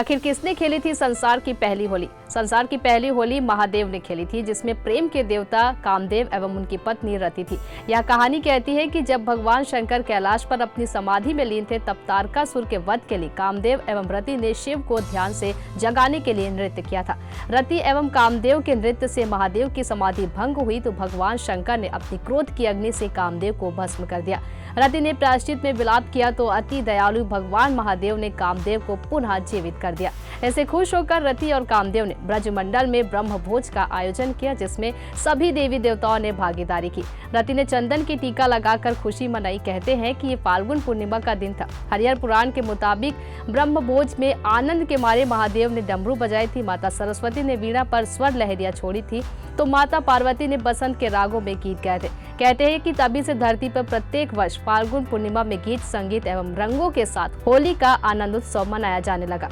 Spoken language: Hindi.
आखिर किसने खेली थी संसार की पहली होली? संसार की पहली होली महादेव ने खेली थी, जिसमें प्रेम के देवता कामदेव एवं उनकी पत्नी रति थी। यह कहानी कहती है कि जब भगवान शंकर कैलाश पर अपनी समाधि में लीन थे, तब तारकासुर के वध के लिए कामदेव एवं रति ने शिव को ध्यान से जगाने के लिए नृत्य किया था। रति एवं कामदेव के नृत्य से महादेव की समाधि भंग हुई तो भगवान शंकर ने अपनी क्रोध की अग्नि से कामदेव को भस्म कर दिया। रति ने प्रायश्चित में विलाप किया तो अति दयालु भगवान महादेव ने कामदेव को पुनः जीवित कर दिया। ऐसे खुश होकर रति और कामदेव ने ब्रजमंडल में ब्रह्म भोज का आयोजन किया, जिसमें सभी देवी देवताओं ने भागीदारी की। रति ने चंदन की टीका लगाकर खुशी मनाई। कहते हैं कि ये फाल्गुन पूर्णिमा का दिन था। हरिहर पुराण के मुताबिक ब्रह्म भोज में आनंद के मारे महादेव ने डमरू बजाई थी, माता सरस्वती ने वीणा पर स्वर लहरियां छोड़ी थी, तो माता पार्वती ने बसंत के रागों में गीत गाए थे। कहते हैं कि तभी से धरती पर प्रत्येक वर्ष फाल्गुन पूर्णिमा में गीत, संगीत एवं रंगों के साथ होली का आनंद उत्सव मनाया जाने लगा।